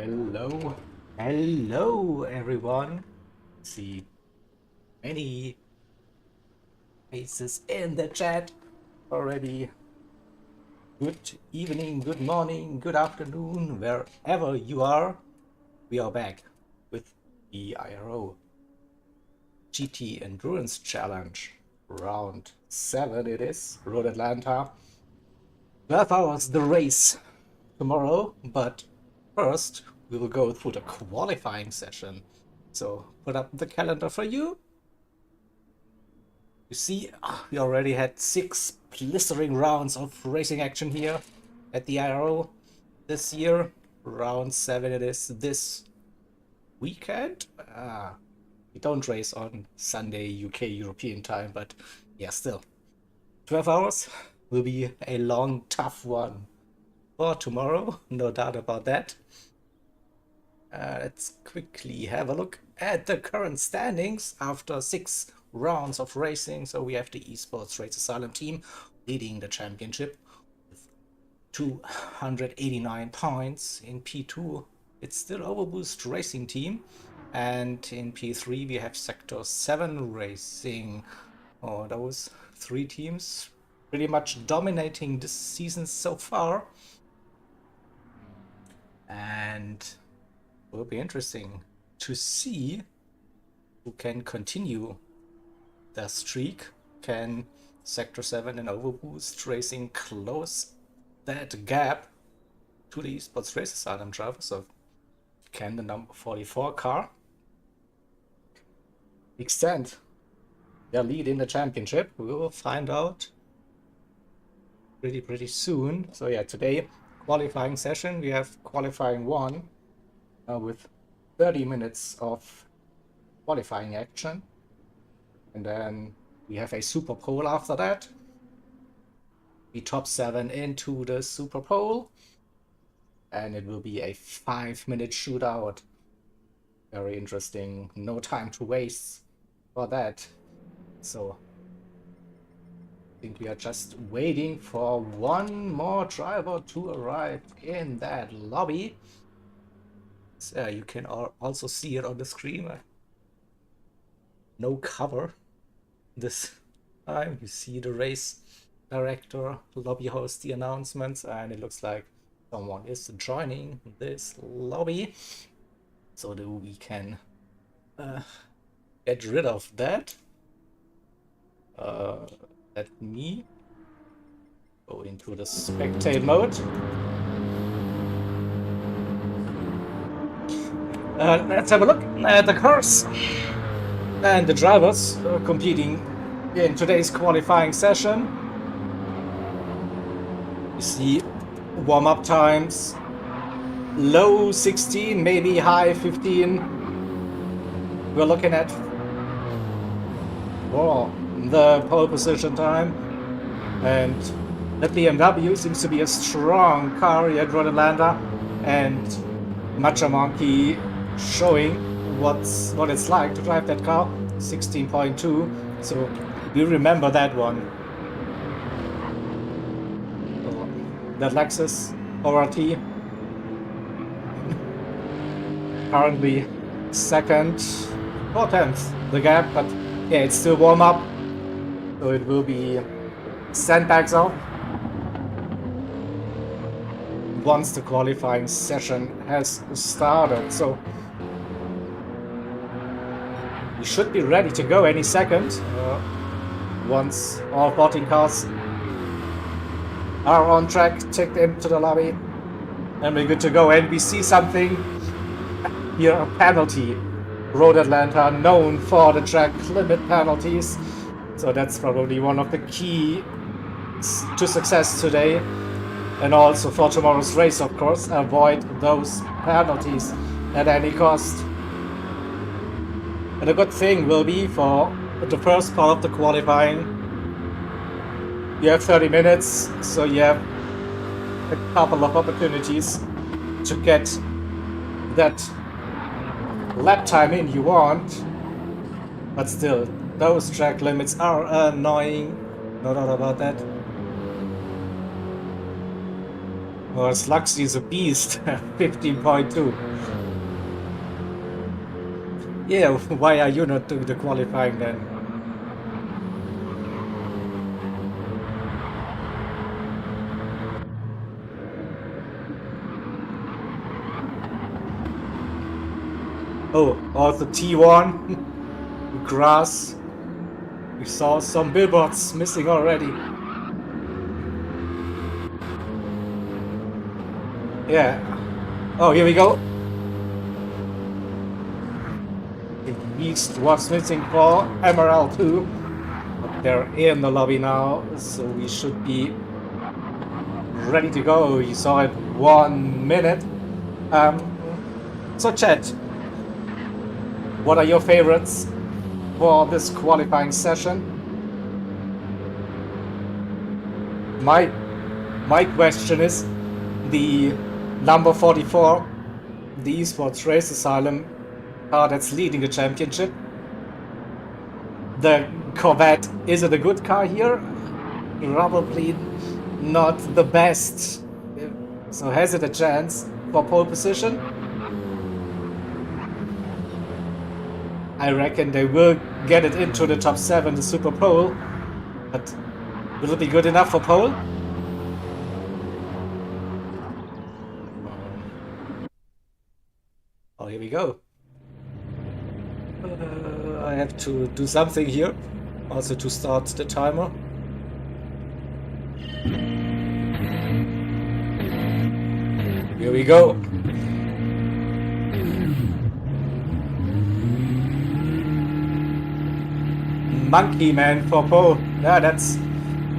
Hello, hello everyone. See many faces in the chat already. Good evening, good morning, good afternoon, wherever you are. We are back with the IRO GT Endurance Challenge. Round 7 it is, Road Atlanta. 12 hours the race tomorrow, but first we will go through the qualifying session. So put up the calendar for you. You see, we already had 6 blistering rounds of racing action here at the IRO this year. Round 7 it is this weekend. We don't race on Sunday UK European time, but yeah, still. 12 hours will be a long, tough one for tomorrow, no doubt about that. Let's quickly have a look at the current standings after 6 rounds of racing. So we have the Esports Race Asylum team leading the championship with 289 points. In P2, it's still Overboost Racing Team. And in P3, we have Sector 7 Racing. Oh, those 3 teams pretty much dominating this season so far. And will be interesting to see who can continue the streak. Can Sector 7 and Overboost Racing close that gap to the Esports Race Asylum driver? So can the number 44 car extend their lead in the championship? We will find out pretty soon. So yeah, today qualifying session. We have qualifying 1 with 30 minutes of qualifying action, and then we have a super pole after that. We top 7 into the super pole, and it will be a 5-minute shootout. Very interesting. No time to waste for that. So I think we are just waiting for one more driver to arrive in that lobby. So you can also see it on the screen. No cover this time. You see the race director, lobby host, the announcements, and it looks like someone is joining this lobby, so that we can get rid of that. Let me go into the spectate mode. Let's have a look at the cars and the drivers competing in today's qualifying session. You see warm-up times, low 16, maybe high 15. We're looking at the pole position time, and the BMW seems to be a strong car here at Road Atlanta, and Matcha Monkey showing what it's like to drive that car. 16.2, so we remember that one. So, that Lexus ORT currently second or 10th the gap, but yeah, it's still warm up, so it will be sandbags off once the qualifying session has started. So we should be ready to go any second once all 14 cars are on track, ticked into the lobby, and we're good to go. And we see something here, a penalty. Road Atlanta known for the track limit penalties, so that's probably one of the keys to success today, and also for tomorrow's race, of course. Avoid those penalties at any cost. And a good thing will be for the first part of the qualifying, you have 30 minutes, so you have a couple of opportunities to get that lap time in you want. But still, those track limits are annoying, no doubt about that. Well, Sluxy is a beast. 15.2. Yeah, why are you not doing the qualifying then? Oh, also T1. Grass. We saw some billboards missing already. Yeah. Oh, here we go. The East was missing for Emerald 2. But they're in the lobby now, so we should be ready to go. You saw it 1 minute. So chat, what are your favorites for this qualifying session? My question is the number 44, the Esports Race Asylum car that's leading the championship. The Corvette, is it a good car here? Probably not the best. So has it a chance for pole position? I reckon they will get it into the top 7, the Super Pole. But will it be good enough for pole? Oh, here we go. I have to do something here, also to start the timer. Here we go. Monkey Man for pole. Yeah, that's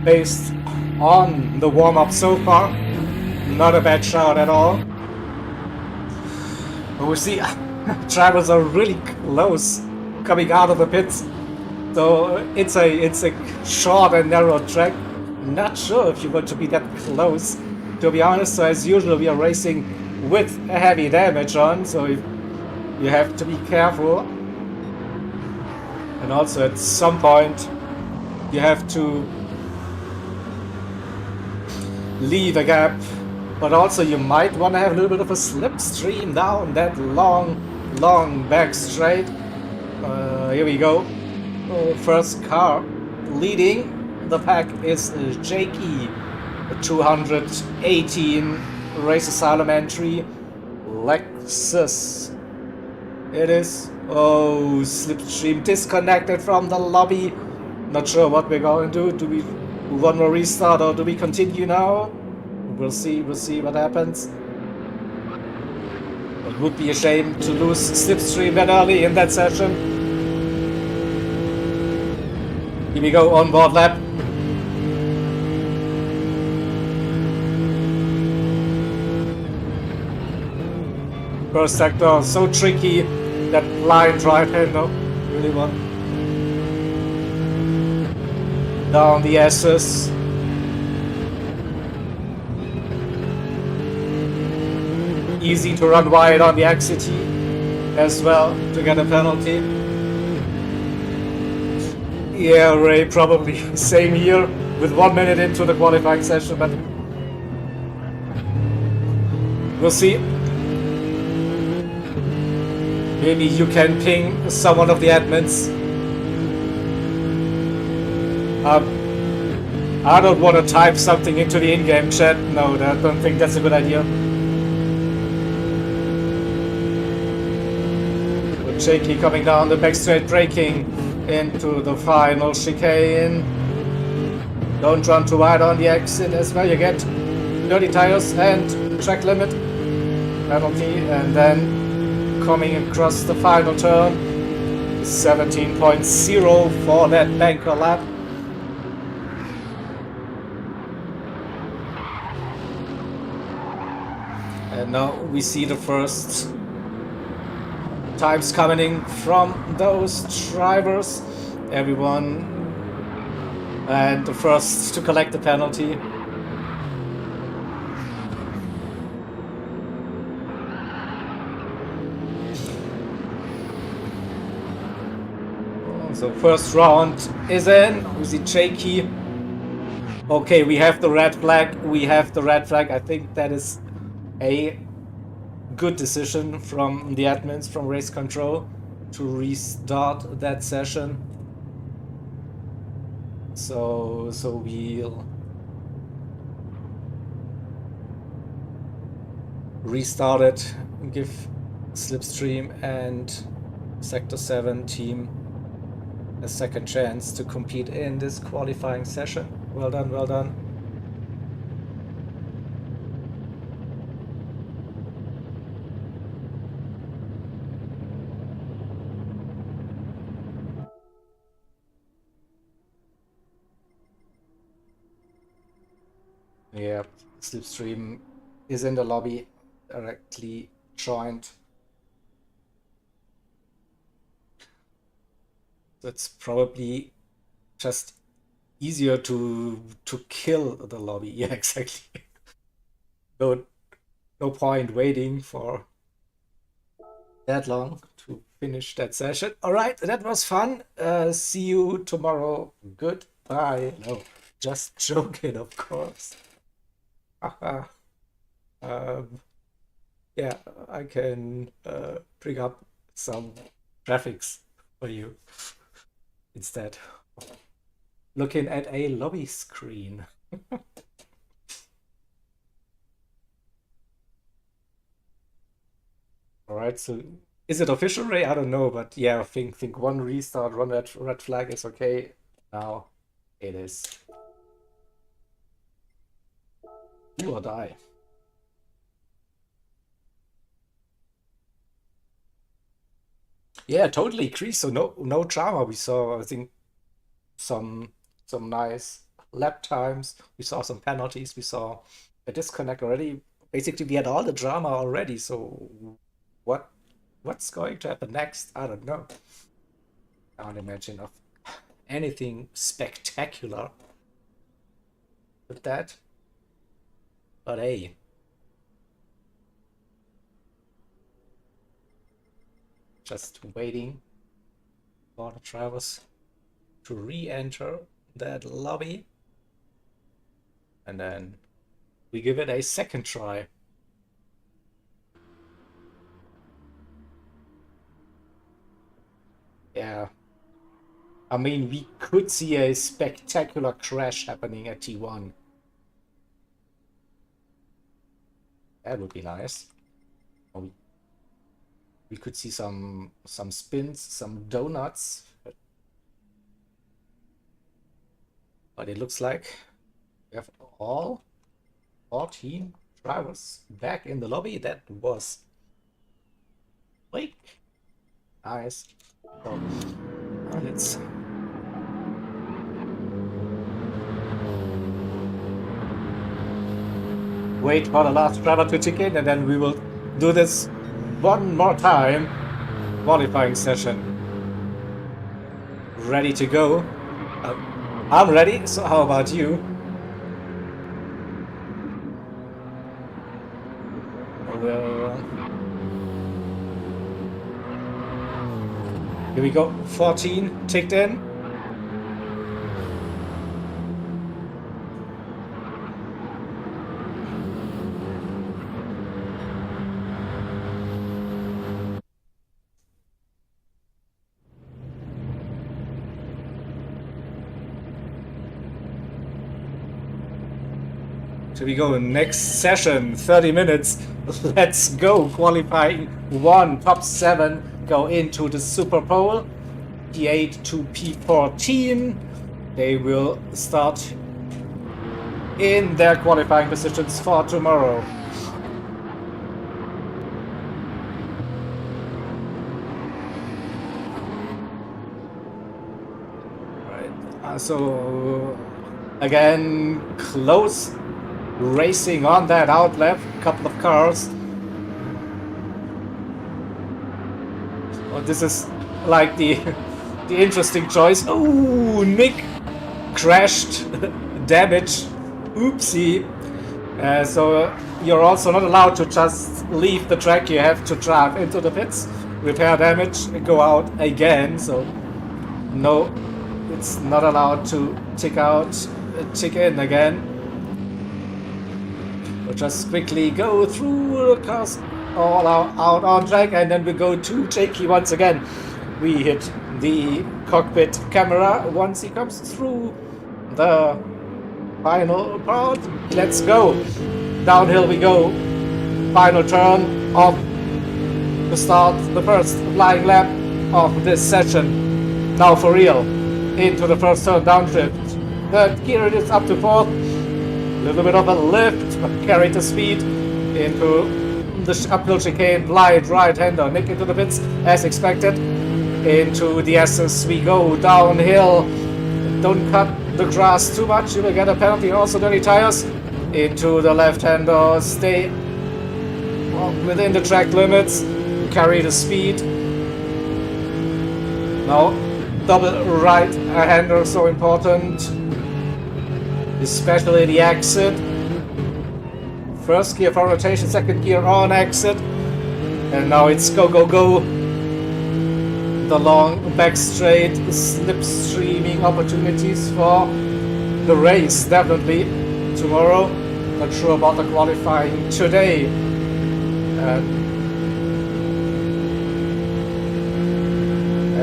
based on the warm-up so far. Not a bad shot at all. But we see drivers are really close coming out of the pits. So it's a short and narrow track. Not sure if you're going to be that close, to be honest. So as usual, we are racing with a heavy damage on, so you have to be careful. And also at some point you have to leave a gap, but also you might want to have a little bit of a slipstream down that long back straight. Here we go. First car leading the pack is Jakey, 218 Race Asylum entry, Lexus. It is. Oh, slipstream disconnected from the lobby. Not sure what we're going to do. Do we want to restart or do we continue now? We'll see what happens. It would be a shame to lose slipstream that early in that session. Here we go, onboard lap. First sector, so tricky. That blind right-hander, really one. Down the S's. Easy to run wide on the XCT as well to get a penalty. Yeah, Ray, probably same here with 1 minute into the qualifying session, but we'll see. Maybe you can ping someone of the admins. I don't want to type something into the in-game chat. No, I don't think that's a good idea. With Shaky coming down the back straight, braking into the final chicane. Don't run too wide on the exit as well. You get dirty tires and track limit penalty, and then coming across the final turn, 17.0 for that banker lap. And now we see the first times coming from those drivers. Everyone, and the first to collect the penalty. So first round is in. We see Jakey Okay, we have the red flag. We have the red flag. I think that is a good decision from the admins from race control to restart that session. So we'll restart it, give Slipstream and Sector 7 team a second chance to compete in this qualifying session. Well done, well done. Yeah, Slipstream is in the lobby, directly joined. It's probably just easier to kill the lobby. Yeah, exactly. No point waiting for that long to finish that session. All right, that was fun. See you tomorrow. Goodbye. No, just joking, of course. Haha. Yeah, I can bring up some graphics for you instead of looking at a lobby screen. All right, so is it official, Ray? I don't know, but yeah, I think one restart, one red flag is okay. Now it is. Do or die. Yeah, totally agree. So no drama. We saw, I think, some nice lap times. We saw some penalties. We saw a disconnect already. Basically, we had all the drama already. So what's going to happen next? I don't know. I can't imagine of anything spectacular with that. But hey, just waiting for the drivers to re-enter that lobby, and then we give it a second try. Yeah, I mean, we could see a spectacular crash happening at T1. That would be nice. Or we could see some spins, some donuts. But it looks like we have all 14 drivers back in the lobby. That was quick. Nice. So let's wait for the last driver to check in, and then we will do this one more time. Qualifying session. Ready to go. I'm ready, so how about you? Here we go. 14 ticked in. Here we go. Next session, 30 minutes. Let's go. Qualifying 1, top 7 go into the Super Pole. P8 to P14. They will start in their qualifying positions for tomorrow. Right. So again, close racing on that outlap. Couple of cars. Oh, this is like the interesting choice. Oh, Nick crashed. Damage. Oopsie. So you're also not allowed to just leave the track. You have to drive into the pits, repair damage, and go out again. So no, it's not allowed to take out chicken again. We'll just quickly go through the cars all out on track, and then we go to Jakey once again. We hit the cockpit camera once he comes through the final part. Let's go. Downhill we go. Final turn of to start the first flying lap of this session. Now for real. Into the first turn downshift. Third gear it is up to fourth. A little bit of a lift, but carried the speed into the uphill chicane. Blind right-hander. Nick into the pits as expected. Into the S's we go. Downhill. Don't cut the grass too much. You will get a penalty. Also dirty tires. Into the left-hander. Stay within the track limits. Carry the speed. Now double right-hander so important. Especially the exit. First gear for rotation, second gear on exit. And now it's go, go, go. The long back straight, slipstreaming opportunities for the race, definitely. Tomorrow, not sure about the qualifying today. And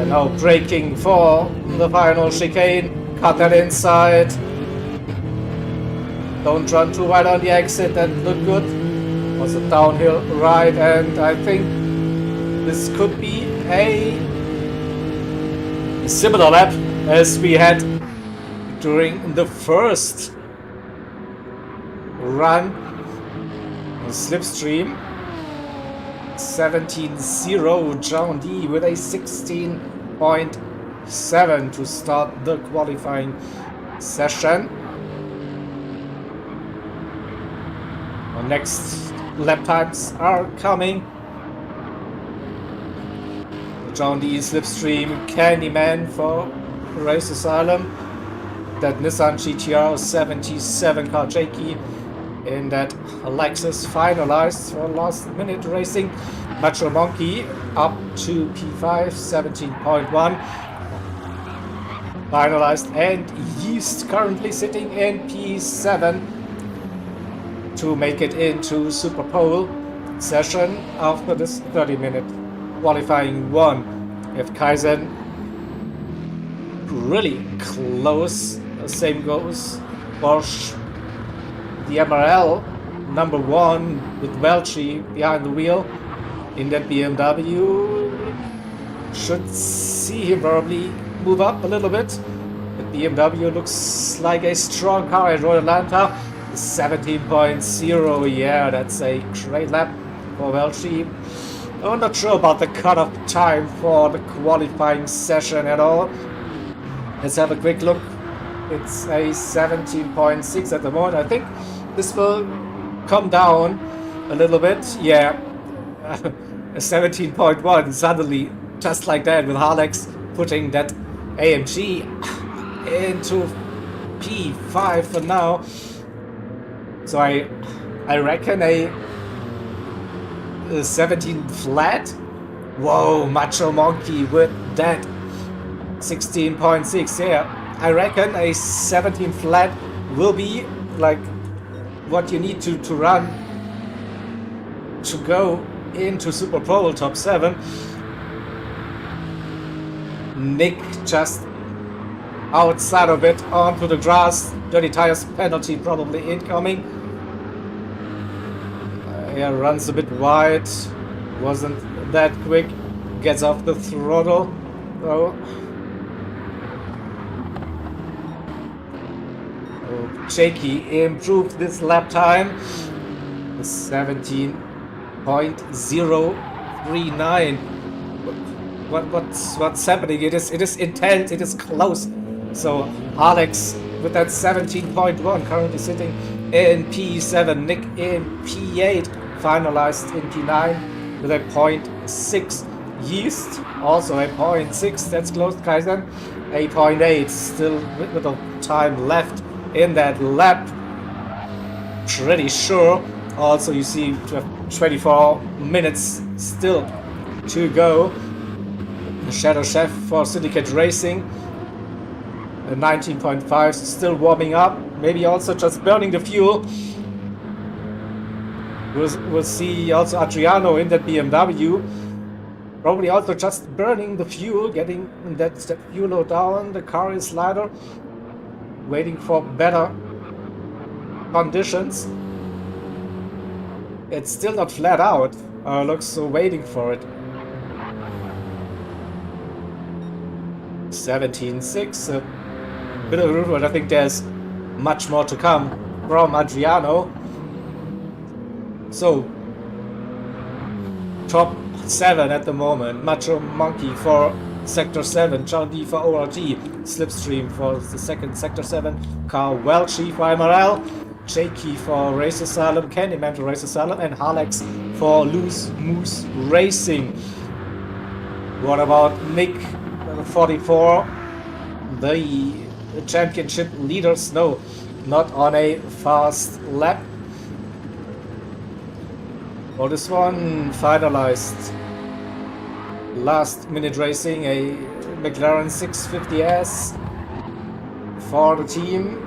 now braking for the final chicane. Cut that inside. Don't run too wide on the exit and look good. Was a downhill right, and I think this could be a similar lap as we had during the first run on Slipstream. 17.0 John D with a 16.7 to start the qualifying session. Our next lap times are coming. John D Slipstream Candyman for Race Asylum. That Nissan GTR 77 car Jakey in that Lexus finalized for last minute racing. Macho Monkey up to P5 17.1 finalized, and Yeast currently sitting in P7 to make it into Super Pole session after this 30-minute qualifying one. If Kaizen really close, same goes Bosch, the MRL number 1 with Welchi behind the wheel in that BMW. Should see him probably move up a little bit. The BMW looks like a strong car at Royal Atlanta. 17.0, yeah, that's a great lap for Welchi. I'm not sure about the cutoff time for the qualifying session at all. Let's have a quick look. It's a 17.6 at the moment. I think this will come down a little bit. Yeah, a 17.1 suddenly, just like that, with Harlex putting that AMG into P5 for now. So I reckon a 17 flat. Whoa, Macho Monkey with that 16.6. Yeah, I reckon a 17 flat will be like what you need to run to go into Super Pole top 7. Nick just outside of it onto the grass. Dirty tires penalty probably incoming. Yeah, runs a bit wide. Wasn't that quick. Gets off the throttle though. Jakey improved this lap time. 17.039. What's happening? It is intense. It is close. So Alex with that 17.1 currently sitting in P7. Nick in P8, finalized in P9 with a 0.6. Yeast also a 0.6. That's close. Kaizen a 0.8. Still with little time left in that lap. Pretty sure. Also, you see 24 minutes still to go. The Shadow Chef for Syndicate Racing. 19.5, still warming up. Maybe also just burning the fuel. We'll see also Adriano in that BMW. Probably also just burning the fuel, getting that fuel load down. The car is lighter, waiting for better conditions. It's still not flat out. Looks so waiting for it. 17.6, a bit of a route, but I think there's much more to come from Adriano. So, top 7 at the moment. Macho Monkey for Sector 7, John D for ORT, Slipstream for the second Sector 7, Carl Welchie for MRL, Jakey for Race Asylum, Candyman for Race Asylum, and Harlex for Loose Moose Racing. What about Nick 44? The championship leaders? No, not on a fast lap. Oh, this one finalized. Last minute racing, a McLaren 650S for the team.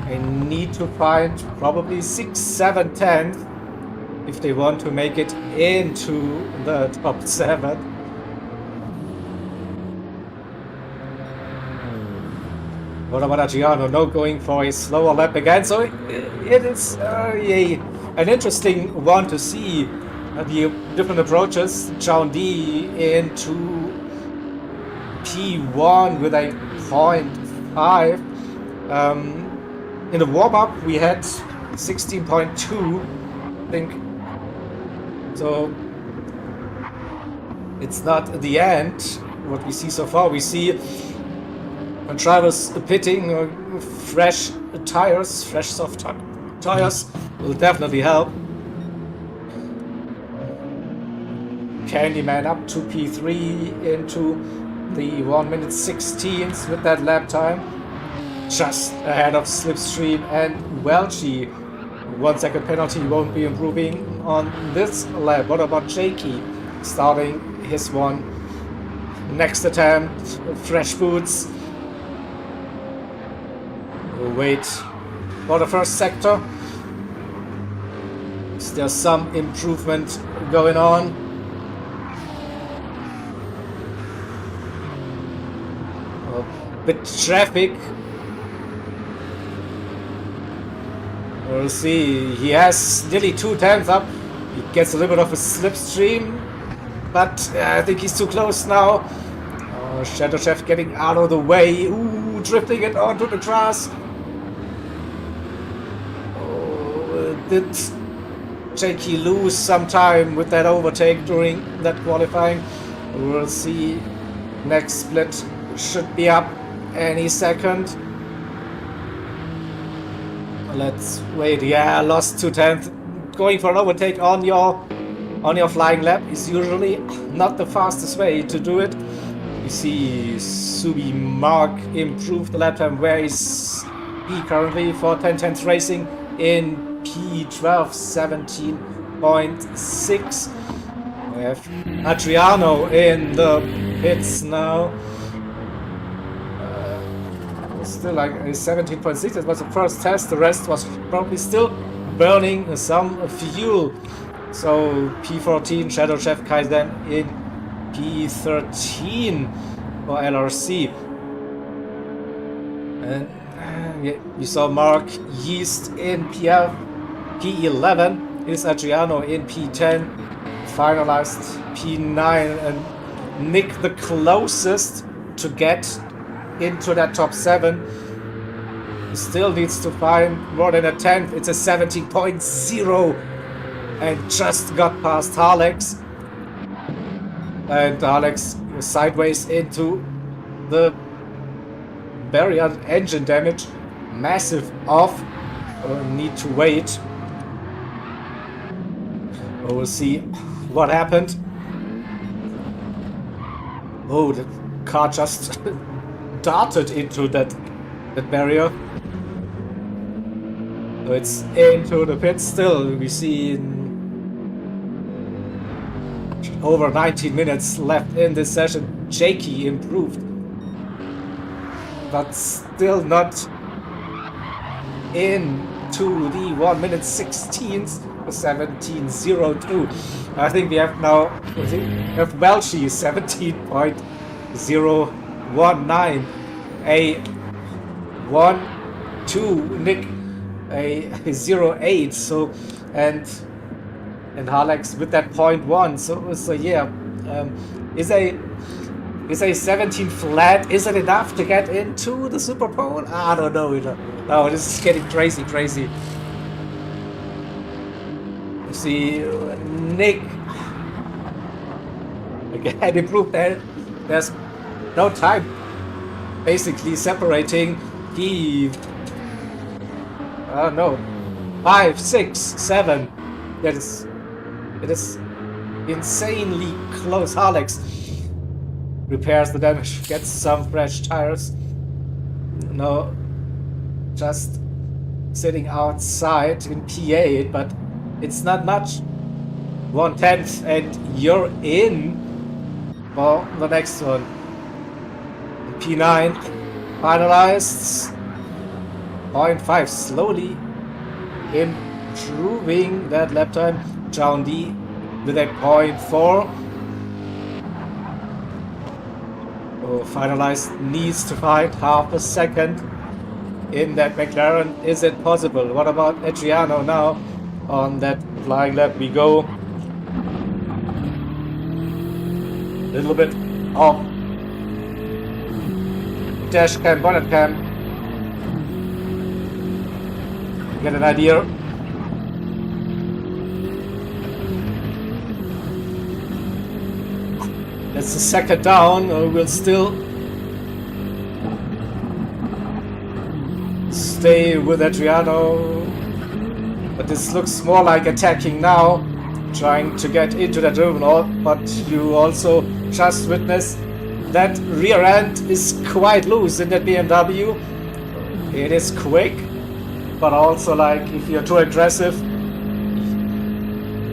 They need to find probably 6th, 7th, 10th if they want to make it into the top 7. What about Adriano? No, going for a slower lap again. So it is an interesting one to see the different approaches. John D into P1 with a 0.5. In the warm-up we had 16.2, I think. So it's not the end. What we see so far, we see drivers pitting, fresh tires, fresh soft tires will definitely help. Candyman up to P3 into the 1 minute 16th with that lap time. Just ahead of Slipstream and Welchie. 1 second penalty won't be improving on this lap. What about Jakey starting his one? Next attempt, fresh boots. We'll wait for the first sector. Is there some improvement going on? A bit traffic. We'll see. He has nearly 2/10 up. He gets a little bit of a slipstream, but I think he's too close now. Shadow Chef getting out of the way. Ooh, drifting it onto the grass. Did Jakey lose some time with that overtake during that qualifying? We'll see. Next split should be up any second. Let's wait. Yeah, lost 2/10. Going for an overtake on your flying lap is usually not the fastest way to do it. You see Subi Mark improved the lap time. Where is he currently for 10/10 Racing? In P12, 17.6. We have Adriano in the pits now. Still like a 17.6. That was the first test. The rest was probably still burning some fuel. So P14, Shadow Chef Kaizen in P13 for LRC. And you saw Mark Yeast in P11. Here's Adriano in P10. Finalized P9. And Nick the closest to get into that top 7. He still needs to find more than a 10th. It's a 17.0 and just got past Harlex. And Harlex sideways into the barrier. Engine damage. Massive off. Need to wait. We'll see what happened. Oh, the car just darted into that barrier. So it's into the pit still. We see over 19 minutes left in this session. Jakey improved. but still not into the 1 minute 16th, 17:02. I think we have now, we have Welchie 17.019, a 1-2, Nick a 0.8, so and Halex with that 0.1, so yeah, is a 17 flat, is it enough to get into the Super Bowl? I don't know. No, this is getting crazy. You see, Nick again improved there. There's no time basically separating. He, I don't know, 5, 6, 7. It is insanely close. Alex repairs the damage, gets some fresh tires. No, just sitting outside in P8, but it's not much. 1/10 and you're in for the next one. P9 finalized. 0.5 slowly improving that lap time. John D with a 0.4. Finalized needs to find half a second in that McLaren. Is it possible? What about Adriano now on that flying lap? We go a little bit off dash cam, bonnet cam. Get an idea. That's the second down. We'll still stay with Adriano, but this looks more like attacking now, trying to get into the terminal. But you also just witnessed that rear end is quite loose in that BMW. It is quick, but also like if you're too aggressive,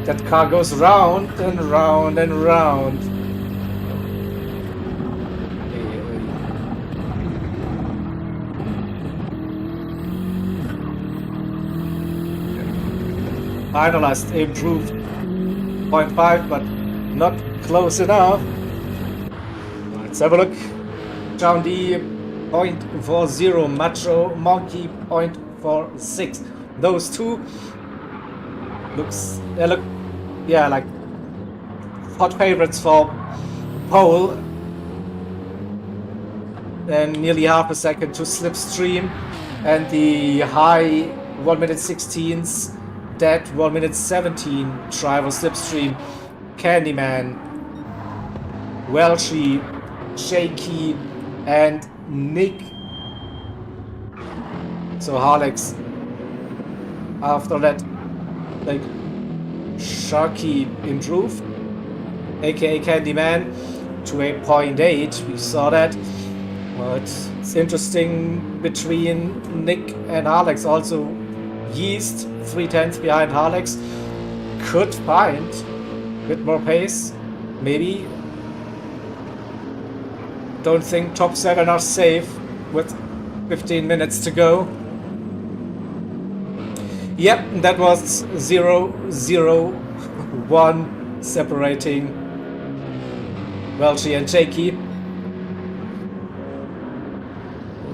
that car goes round and round and round. Finalized improved 0.5, but not close enough. Let's have a look. John D 0.40, Macho Monkey 0.46. Those two look like hot favorites for pole. And nearly half a second to slipstream, and the high 1 minute 16s. That 1 minute 17 driver slipstream. Candyman, Welchie, Shaky, and Nick. So Alex, after that, like Sharky improved, aka Candyman, to a 0.8. We saw that. But it's interesting between Nick and Alex. Also, Yeast 3/10 behind Alex could find a bit more pace, maybe. Don't think top 7 are safe with 15 minutes to go. Yep, that was 0-0-1 separating Welchie and Jakey.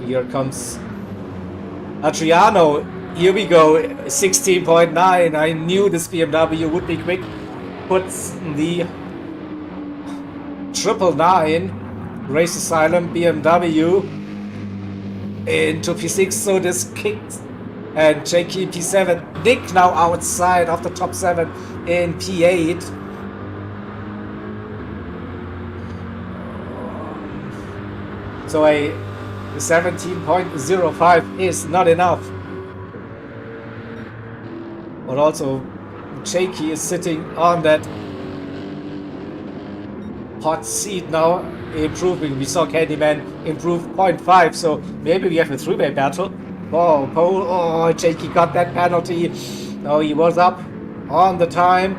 Here comes Adriano. Here we go, 16.9. I knew this BMW would be quick. Puts the 999 Race Asylum BMW into P6, so this kicks. And Jakey P7. Nick now outside of the top 7 in P8. So a 17.05 is not enough. But also, Jakey is sitting on that hot seat now, improving. We saw Candyman improve 0.5, so maybe we have a 3-way battle. Oh, pole. Oh, Jakey got that penalty. No, he was up on the time.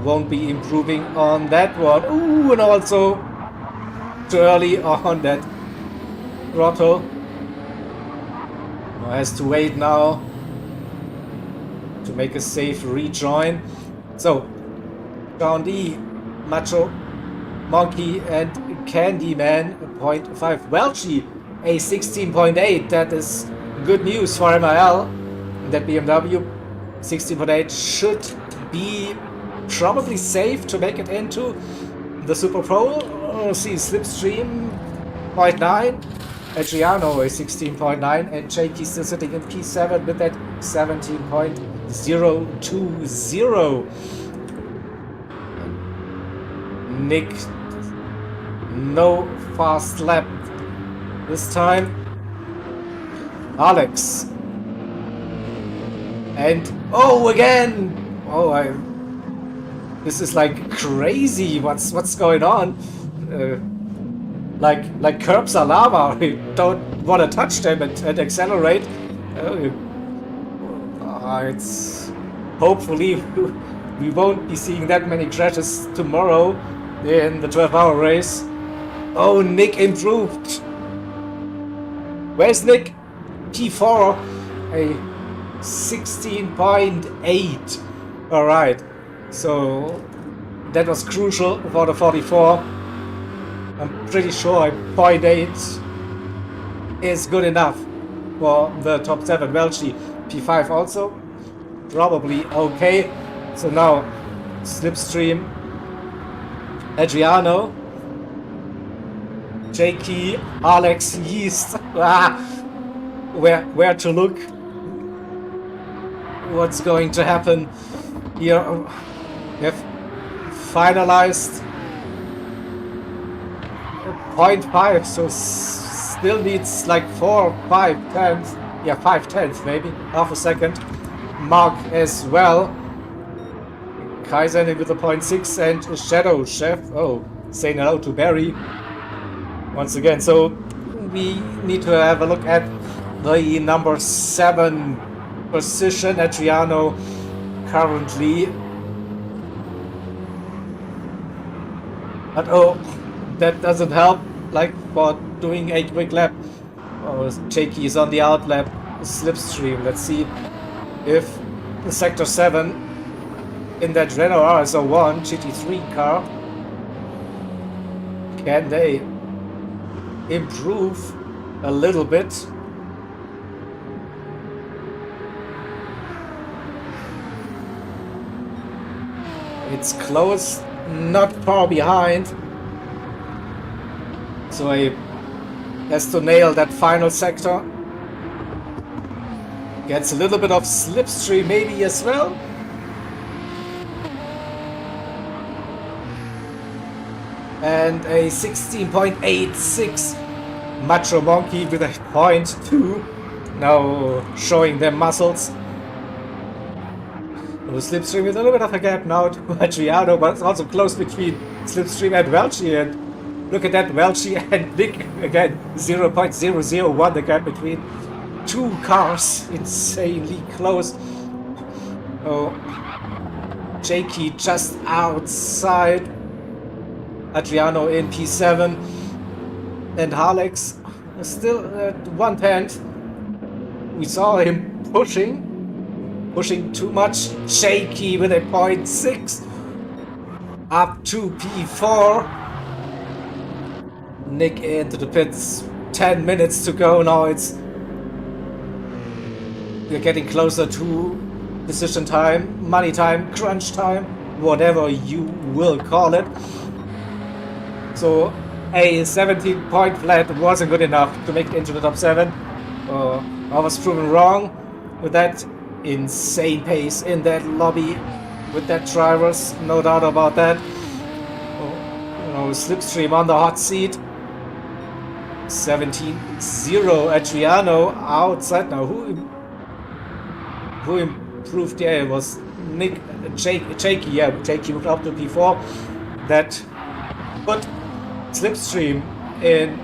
Won't be improving on that one. Ooh, and also too early on that Grotto has to wait now to make a safe rejoin. So, John D, Macho, Monkey, and Candyman 0.5. Welchie, a 16.8. That is good news for MIL. That BMW 16.8 should be probably safe to make it into the Super Pro. See Slipstream 0.9. Adriano is 16.9, and Jakey still sitting in P7 with that 17.020. Nick, no fast lap this time. Alex, and again. This is like crazy. What's going on? Like curbs are lava. We don't want to touch them and accelerate. It's hopefully we won't be seeing that many crashes tomorrow in the 12-hour race. Oh, Nick improved. Where's Nick? P4, a 16.8. All right, so that was crucial for the 44. I'm pretty sure a 0.8 is good enough for the top 7. Welchie, P5 also, probably okay. So now, Slipstream, Adriano, Jakey, Alex, Yeast. Where to look? What's going to happen here? We have finalized 0.5, so still needs like 4, 5 tenths. Yeah, 5 tenths maybe, half a second. Mark as well. Kaizen with a 0.6 and Shadow Chef. Saying hello to Barry once again. So we need to have a look at the number 7 position. Adriano currently. But that doesn't help, like for doing a quick lap. Jakey is on the out lap. Slipstream. Let's see if the Sector 7 in that Renault RS01 GT3 car, can they improve a little bit? It's close, not far behind. So he has to nail that final sector. Gets a little bit of slipstream maybe as well. And a 16.86. Macho Monkey with a 0.2. Now showing their muscles. Slipstream with a little bit of a gap now to Adriano, but it's also close between Slipstream and Welchie. And look at that, Welchie and Nick again, 0.001 the gap between two cars, insanely close. Jakey just outside, Adriano in P7, and Alex still at 1 tenth. We saw him pushing too much. Jakey with a 0.6 up to P4. Nick into the pits. 10 minutes to go now. We're getting closer to decision time, money time, crunch time, whatever you will call it. So a 17-point flat wasn't good enough to make it into the top 7. I was proven wrong with that. Insane pace in that lobby with that drivers, no doubt about that. Slipstream on the hot seat. 17-0. Adriano outside now. Who improved? Yeah, it was Nick Jakey. Yeah, Jakey moved up to P4. That put Slipstream in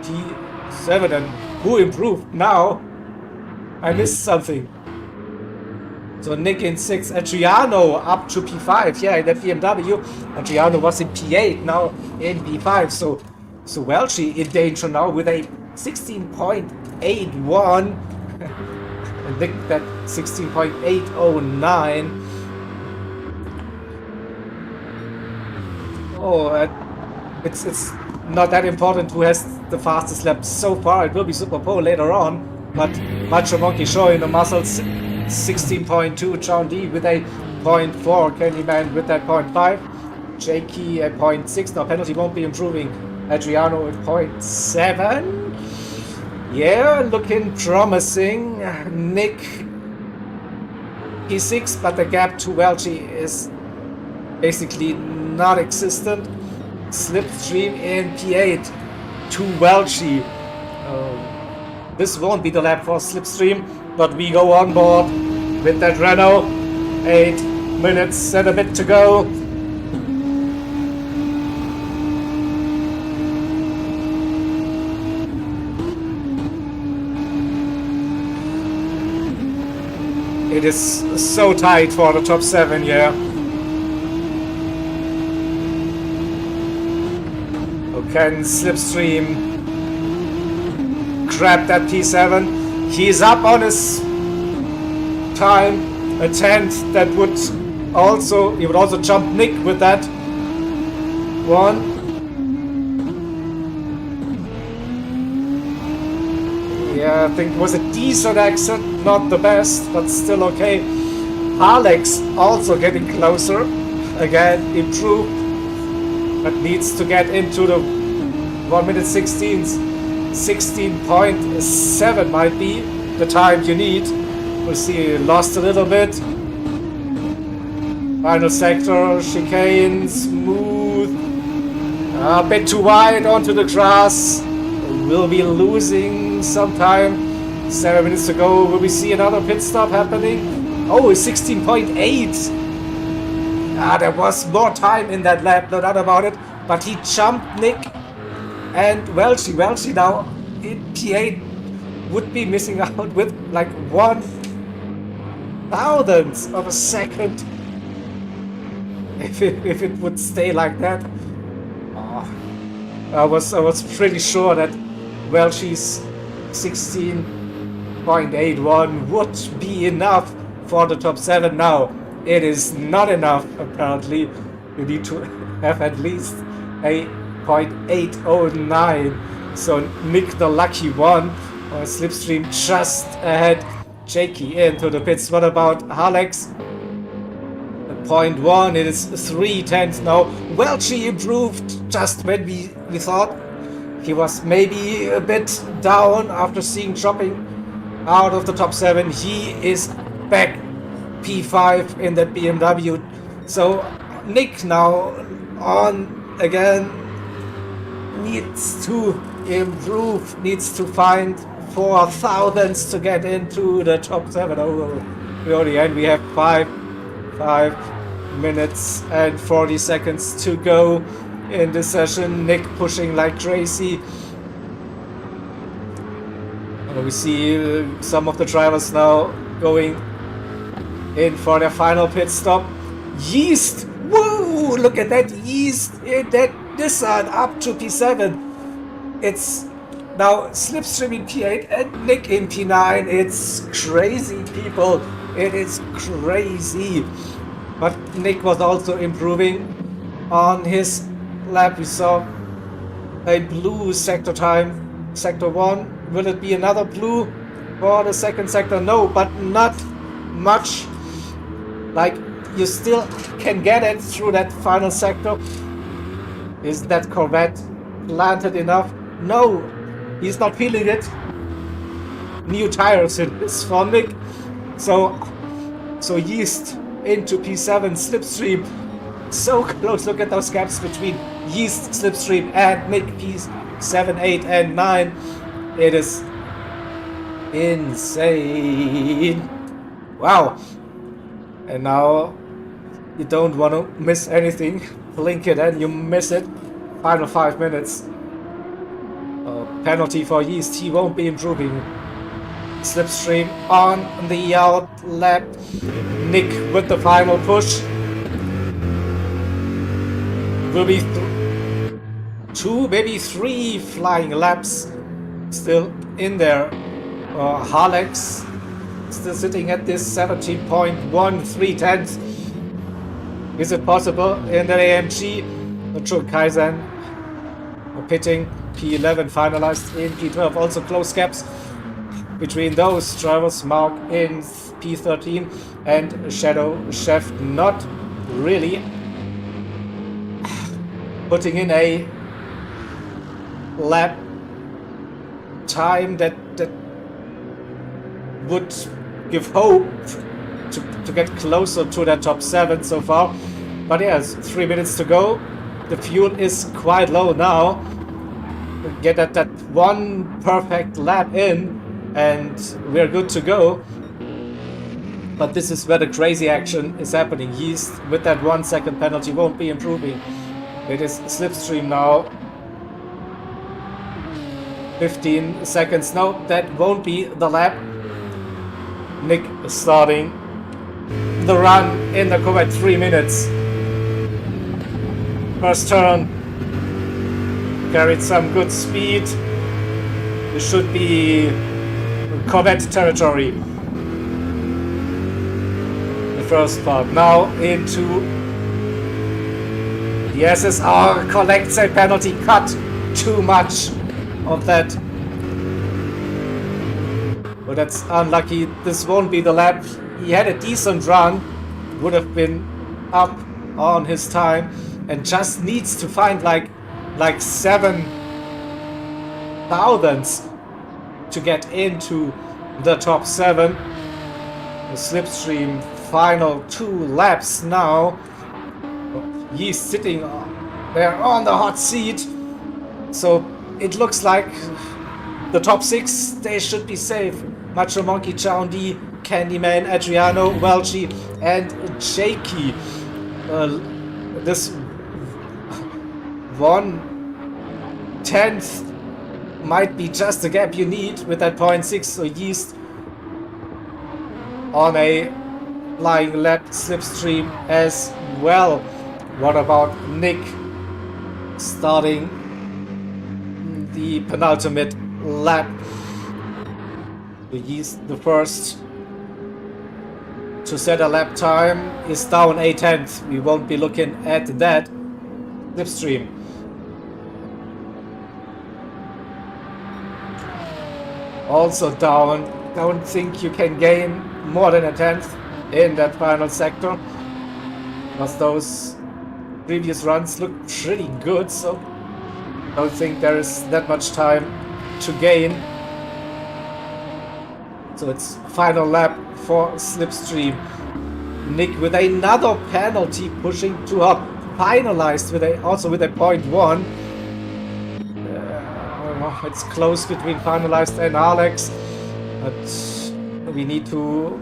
P7. And who improved now? I missed something. So Nick in 6, Adriano up to P5. Yeah, in that BMW, Adriano was in P8, now in P5. So So Welchi in danger now with a 16.81. I think that 16.809. Oh, it's not that important who has the fastest lap so far. It will be Super Pole later on, but Macho Monkey showing the muscles. 16.2, John D with a 0.4, Candyman with that 0.5, Jakey at 0.6. Now penalty won't be improving. Adriano at 0.7. Yeah, looking promising. Nick P6, but the gap to Welchi is basically non-existent. Slipstream in P8 to Welchi. This won't be the lap for Slipstream, but we go on board with that Renault. 8 minutes and a bit to go. It is so tight for the top 7, yeah. Can Slipstream grab that P7? He's up on his time. A 10th that would also, he would also jump Nick with that one. Yeah, I think it was a decent exit, not the best, but still okay. Alex also getting closer, again improved, but needs to get into the 1 minute 16.7 might be the time you need. We'll see, lost a little bit. Final sector, chicane, smooth. A bit too wide onto the grass. We'll be losing some time. 7 minutes to go. Will we see another pit stop happening? Oh, 16.8. There was more time in that lap, no doubt about it. But he jumped Nick and Welchi. Welchi now in P8 would be missing out with like 1/1000th of a second if it would stay like that. Oh, I was pretty sure that Welchi's 16.81 would be enough for the top 7. Now it is not enough, apparently. You need to have at least a 0.809. So Nick the lucky one, or Slipstream just ahead. Jakey into the pits. What about Alex? 0.1, it is 3/10 now. Welchi improved just when we thought he was maybe a bit down after seeing dropping out of the top 7. He is back P5 in that BMW. So Nick now on again, needs to improve, needs to find 4/1000ths to get into the top 7. Oh, the end we have 5 minutes and 40 seconds to go in this session. Nick pushing like crazy. We see some of the drivers now going in for their final pit stop. Yeast! Woo! Look at that Yeast in that Nissan up to P7. It's now Slipstream in P8 and Nick in P9. It's crazy, people. It is crazy. But Nick was also improving on his lap. We saw a blue sector time, sector 1. Will it be another blue for the second sector? No, but not much. Like, you still can get it through that final sector. Is that Corvette planted enough? No, he's not feeling it. New tires it is for Nick. So Yeast into P7, Slipstream so close. Look at those gaps between Yeast, Slipstream and Nick, P7, 8 and 9. It is insane. Wow. And now you don't want to miss anything. Blink it and you miss it. Final 5 minutes. Penalty for Yeast. He won't be improving. Slipstream on the out lap. Nick with the final push. Will be 2, maybe 3 flying laps still in there. Halex still sitting at this 17.13 Is it possible in the AMG? Not sure. Kaizen pitting. P11 finalized in P12. Also close gaps between those drivers. Mark in P13 and Shadow Chef not really putting in a lap time that would give hope to get closer to that top 7 so far. But yes, 3 minutes to go. The fuel is quite low now. Get that one perfect lap in and we're good to go. But this is where the crazy action is happening. Yeast with that 1 second penalty won't be improving. It is Slipstream now. 15 seconds. No, that won't be the lap. Nick starting the run in the Corvette. 3 minutes. First turn. Carried some good speed. This should be Corvette territory. The first part. Now into the SSR. Collects a penalty. Cut too much of that. But that's unlucky. This won't be the lap. He had a decent run. Would have been up on his time. And just needs to find like 7 thousandths to get into the top 7. The Slipstream final 2 laps now. He's sitting there on the hot seat. So it looks like the top 6, they should be safe. Macho Monkey, Chaundi, Candyman, Adriano, Welchi, and Jakey. This 1/10 might be just the gap you need with that 0.6. So Yeast on a flying lap. Slipstream as well. What about Nick starting the penultimate lap? Yeast, the first to set a lap time, is down 1/10. We won't be looking at that. Slipstream. Also down. Don't think you can gain more than 1/10 in that final sector. Because those previous runs look pretty good, so don't think there is that much time to gain. So it's final lap for Slipstream. Nick with another penalty pushing too hard. Finalized with also with a 0.1. It's close between finalized and Alex. But we need to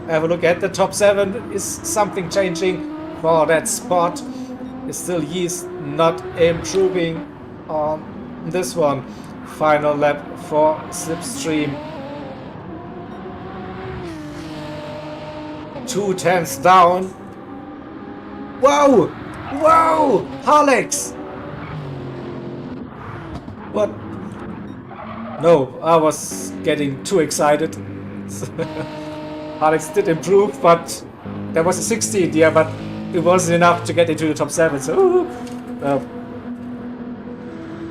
have a look at the top 7. Is something changing for that spot? Is still Yeast not improving on this one. Final lap for Slipstream. 2/10 down. Whoa! Whoa! Alex! What? No, I was getting too excited. Alex did improve, but there was a 16 there, but it wasn't enough to get into the top 7.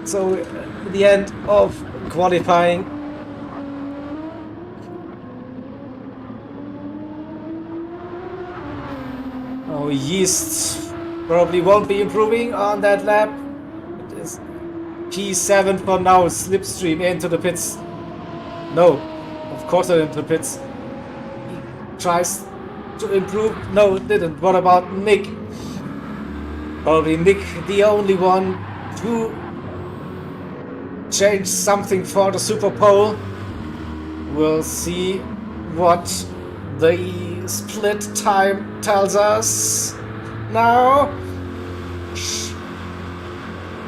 So, the end of qualifying. Oh, Yeast probably won't be improving on that lap. It is P7 for now. Slipstream into the pits. No, of course not into the pits. He tries to improve. No, it didn't. What about Nick? Probably Nick the only one to change something for the Super Pole. We'll see what the split time tells us now.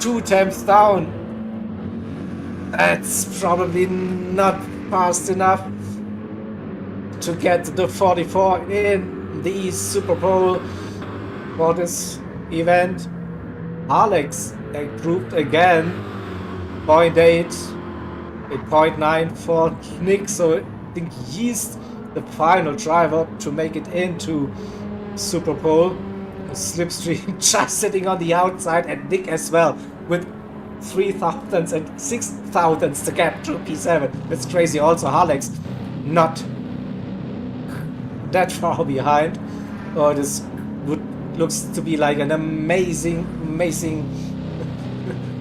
2/10 down. That's probably not fast enough to get the 44 in the Super Bowl for this event. Alex improved again. 0.8, 0.9 for Nick. So I think he's the final driver to make it into Super Pole. Slipstream just sitting on the outside, and Nick as well with 3,000 and 6,000 the gap to P7. That's crazy. Also, Alex not that far behind. Oh, this looks to be like an amazing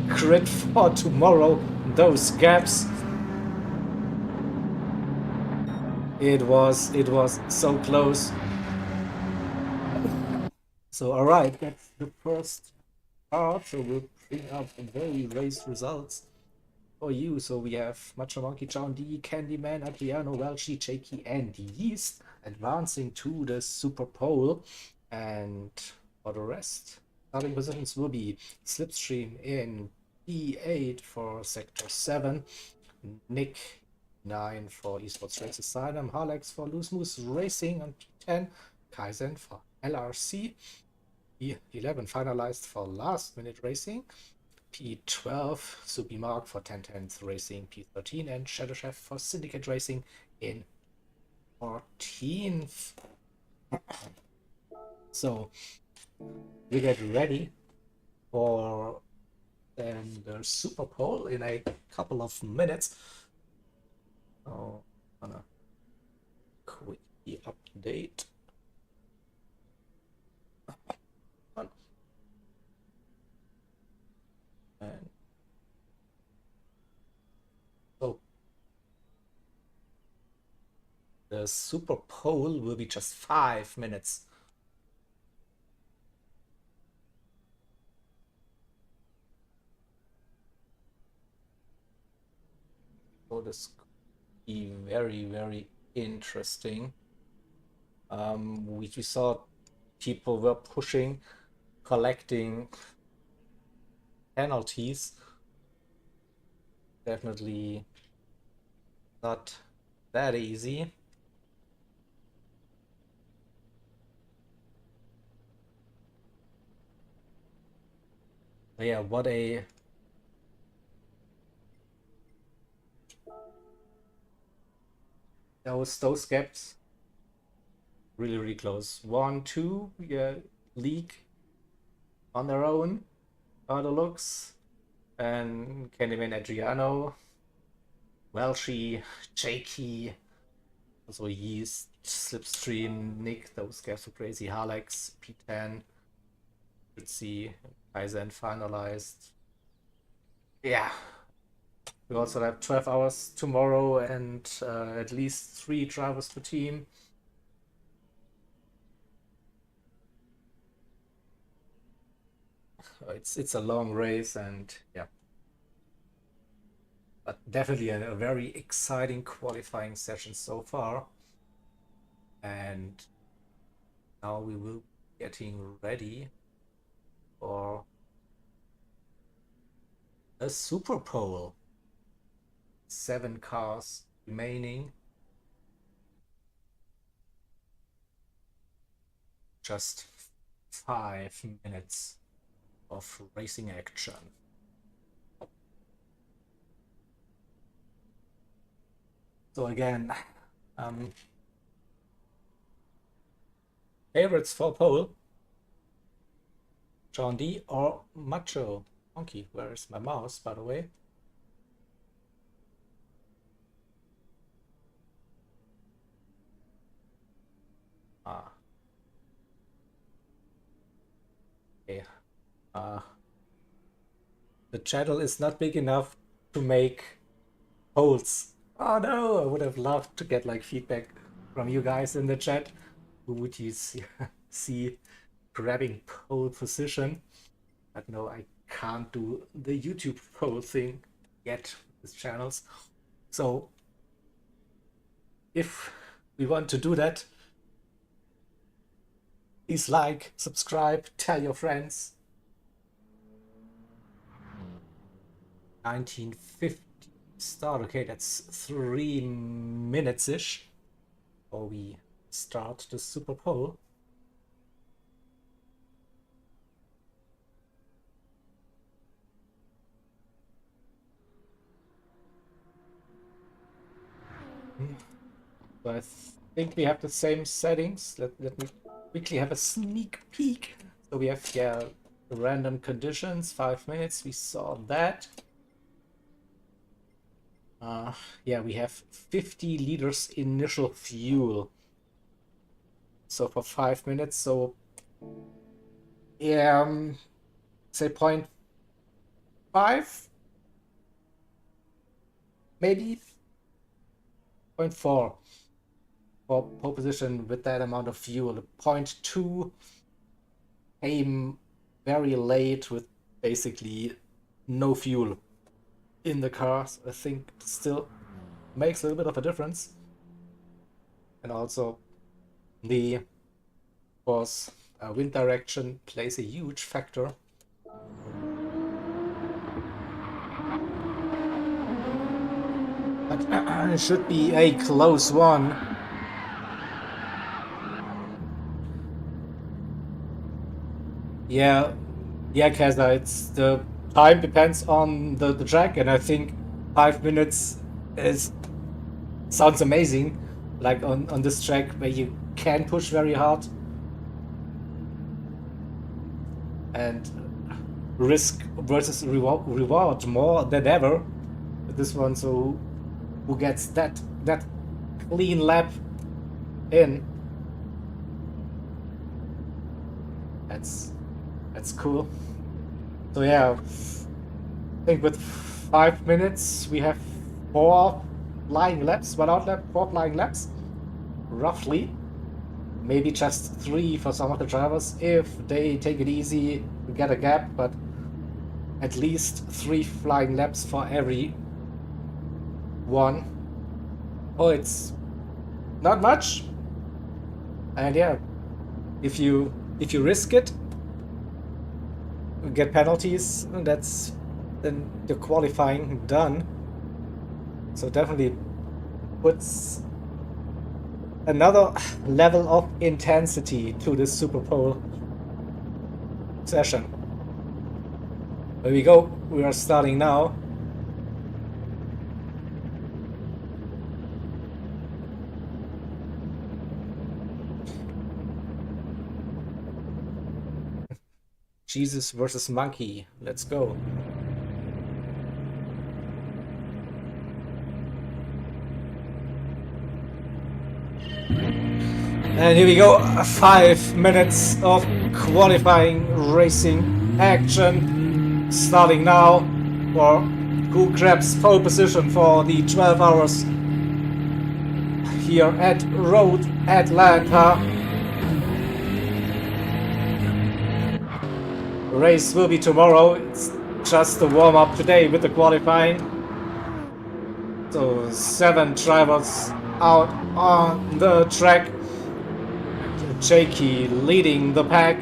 crit for tomorrow. Those gaps. It was so close. So alright, that's the first part. So we'll bring up very race results for you. So we have Macho Monkey, John D, Candyman, Adriano, Welshi, Jakey, and Yeast advancing to the Super Pole. And for the rest, starting positions will be Slipstream in P8 for Sector 7, Nick 9 for Esports Races Asylum, Harlex for Loose Moose Racing on P10, Kaizen for LRC, P11 finalized for Last Minute Racing, P12 Subimark for 1010th Racing, P13 and Shadow Chef for Syndicate Racing in 14th. So we get ready for the Super Pole in a couple of minutes. Oh, I'm gonna quickly update. And so the Super Pole will be just 5 minutes. So this could be very interesting. We saw people were pushing, collecting penalties. Definitely not that easy. But yeah, what a those gaps really close. 1, 2, yeah, league on their own by the looks, and Candyman, Adriano, Welshi, Jakey, also Yeast, Slipstream, Nick, those guys are crazy. Harlex, P10, should see Kaizen finalized. Yeah, we also have 12 hours tomorrow and at least 3 drivers per team. It's a long race, and yeah, but definitely a very exciting qualifying session so far. And now we will be getting ready for a Super Pole. 7 cars remaining. Just 5 minutes of racing action. So again, favorites for pole, John D or Macho Monkey. Where is my mouse, by the way? Ah, okay. The channel is not big enough to make polls. Oh no, I would have loved to get like feedback from you guys in the chat. Who would you see grabbing pole position? But no, I can't do the YouTube poll thing yet with channels. So if we want to do that, please like, subscribe, tell your friends. 1950 start. Okay, that's 3 minutes-ish. Or we start the Super Pole. So I think we have the same settings. Let me quickly have a sneak peek. So we have, yeah, the random conditions, 5 minutes, we saw that. Yeah, we have 50 liters initial fuel. So for 5 minutes, so yeah, say 0.5, maybe 0.4 for pole position with that amount of fuel. 0.2 came very late with basically no fuel in the cars. I think still makes a little bit of a difference. And also the, of course, wind direction plays a huge factor. But it should be a close one. Yeah, Keza, it's the time depends on the track, and I think 5 minutes sounds amazing, like on this track where you can push very hard and risk versus reward more than ever with this one. So who gets that clean lap in? That's cool. So yeah, I think with 5 minutes we have 4 flying laps, 1 out lap, 4 flying laps, roughly. Maybe just 3 for some of the drivers if they take it easy, get a gap, but at least 3 flying laps for every one. Oh, it's not much. And yeah, if you risk it, get penalties, that's then the qualifying done. So definitely puts another level of intensity to this Super Pole session. There we go, we are starting now. Jesus versus Monkey, let's go. And here we go, 5 minutes of qualifying racing action starting now for who grabs pole position for the 12 hours here at Road Atlanta. Race will be tomorrow. It's just a warm-up today with the qualifying. So 7 drivers out on the track. Jakey leading the pack.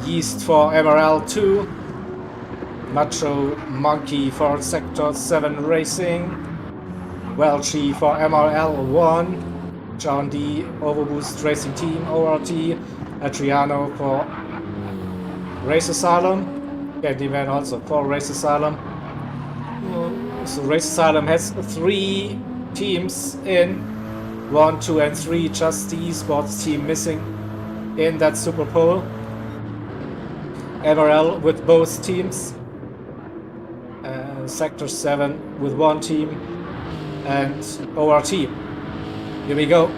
Yeast for MRL2. Macho Monkey for Sector 7 Racing. Welchie for MRL1. John D. Overboost Racing Team ORT. Adriano for Race Asylum. Candyman also for Race Asylum. So Race Asylum has 3 teams in. 1, 2, and 3, just the esports team missing in that Super Pole. MRL with both teams. Sector 7 with 1 team. And ORT. Here we go.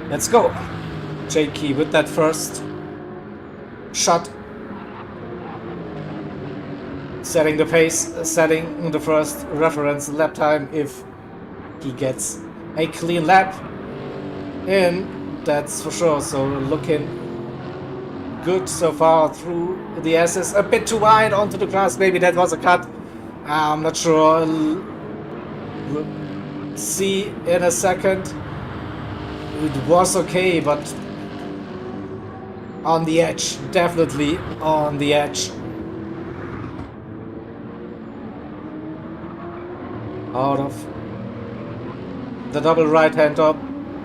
Let's go. Jakey with that first shot. Setting the pace, setting the first reference lap time if he gets a clean lap in, that's for sure. So looking good so far through the S's. A bit too wide onto the grass, maybe that was a cut. I'm not sure. We'll see in a second. It was okay, but on the edge, definitely on the edge. Out of the double right hand up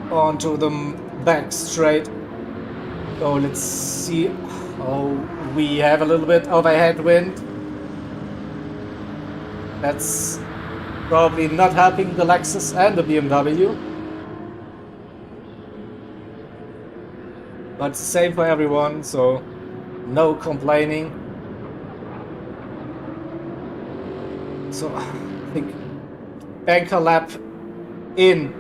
onto the back straight. So let's see. Oh, we have a little bit of a headwind. That's probably not helping the Lexus and the BMW. But it's the same for everyone, so no complaining. So I think banker lap in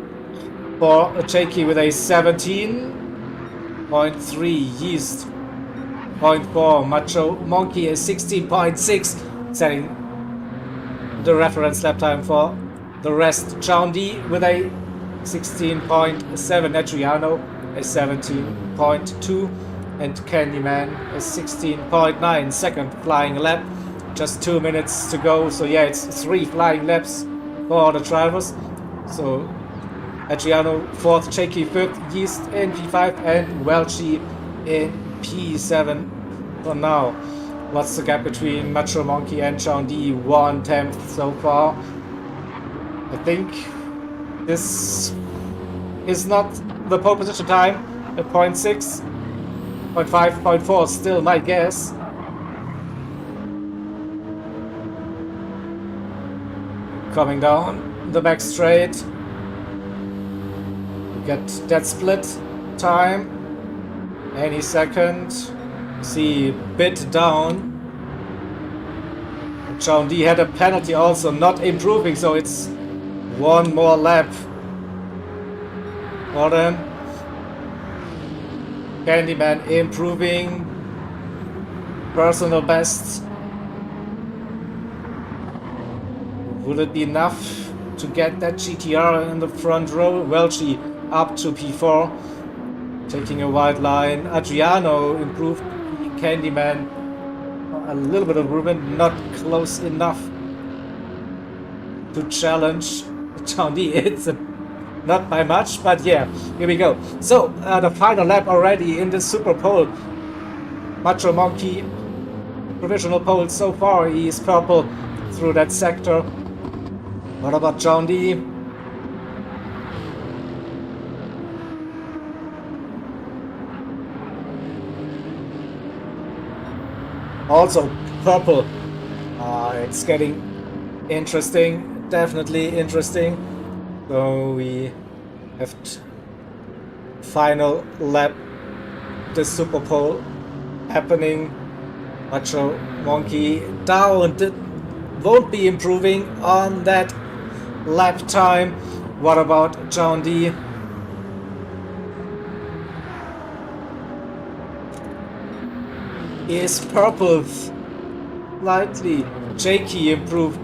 for Jakey with a 17.3, Yeast 0.4, Macho Monkey a 16.6, setting the reference lap time for the rest. John D with a 16.7, Adriano a 17.2, and Candyman a 16.9, second flying lap. Just 2 minutes to go, so yeah, it's 3 flying laps for the drivers. So Adriano 4th, Jakey 5th, Yeast in P5, and Welchie in P7 for now. What's the gap between Macho Monkey and John D? 1/10 so far. I think this is not the pole position time at 0.6, 0.5, 0.4, still my guess. Coming down the back straight. We get that split time any second. See, bit down. John D had a penalty also, not improving, so it's 1 more lap for them. Candyman improving. Personal best. Will it be enough to get that GTR in the front row? Welchie up to P4. Taking a wide line. Adriano improved. Candyman a little bit of improvement, not close enough to challenge John D. It's not by much, but yeah, here we go. So the final lap already in the Super Pole. Macho Monkey provisional pole so far. He is purple through that sector. What about John D? Also purple. It's getting interesting, definitely interesting. So we have final lap, the Super Pole happening. Macho Monkey down, won't be improving on that lap time. What about John D? Is purple slightly. Jakey improved.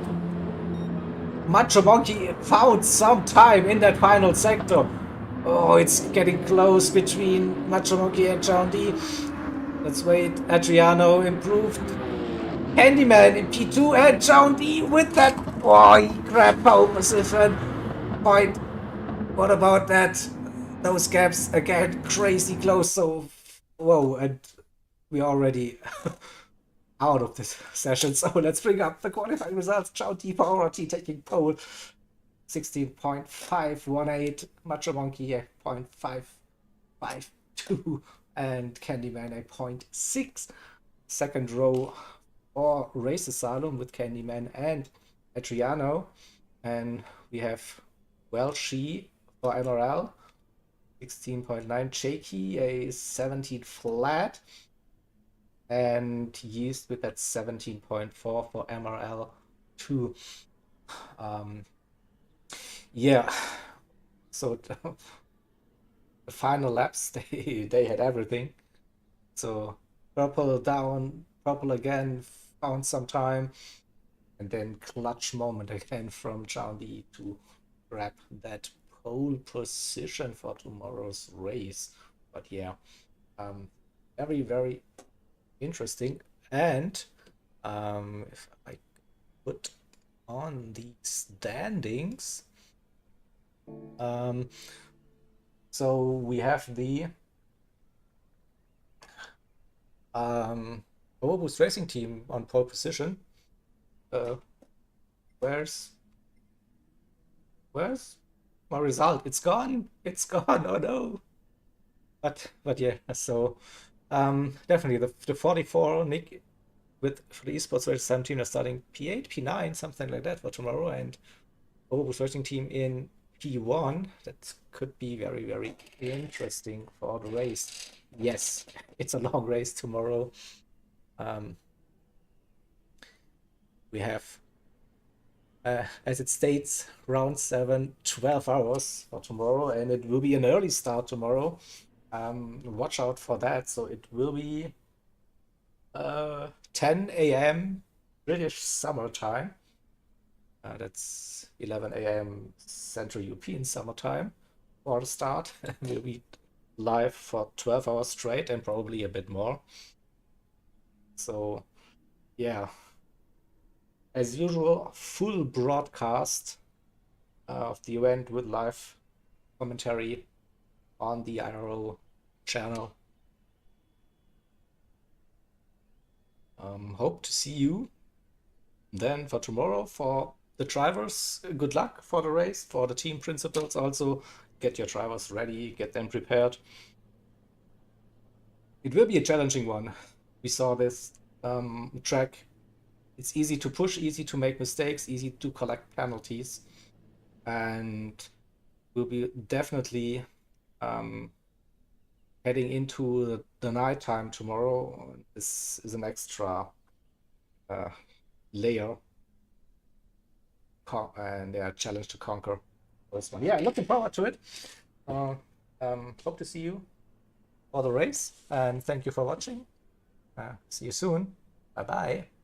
Macho Monkey found some time in that final sector. Oh, it's getting close between Macho Monkey and John D. Let's wait. Adriano improved. Candyman in P2 and John D with that. Oh, he grabbed pole position. Point. What about that? Those gaps again, crazy close. So, whoa, and we're already out of this session. So let's bring up the qualifying results. John D for ORT taking pole. 16.518. Macho Monkey a 0.552. And Candyman a 0.6. Second row for Race Asylum with Candyman and Adriano. And we have Welchie for MRL. 16.9. Jakey a 17 flat. And Yeast with that 17.4 for MRL2. Yeah, so the final laps, they had everything. So purple down, purple again, found some time, and then clutch moment again from John D to grab that pole position for tomorrow's race. But yeah, very, very interesting. And if I put on the standings, so we have the Overboost Racing Team on pole position. Where's my result? It's gone. It's gone. Oh no. But yeah. So definitely the 44 Nick for the esports versus some team are starting P8, P9, something like that for tomorrow, and oversearching team in P1. That could be very, very interesting for the race. Yes, it's a long race tomorrow. We have, as it states, round 7, 12 hours for tomorrow, and it will be an early start tomorrow. Watch out for that. So it will be 10 a.m. British summer time. That's 11 a.m. Central European summer time for the start. We'll be live for 12 hours straight and probably a bit more. So, yeah, as usual, full broadcast of the event with live commentary on the IRL channel. Hope to see you then for tomorrow. For the drivers, good luck for the race. For the team principals, also get your drivers ready, get them prepared. It will be a challenging one. We saw this track. It's easy to push, easy to make mistakes, easy to collect penalties, and we'll be definitely heading into the nighttime tomorrow. This is an extra layer and a challenge to conquer this one. Yeah, looking forward to it. Hope to see you for the race, and thank you for watching. See you soon. Bye bye.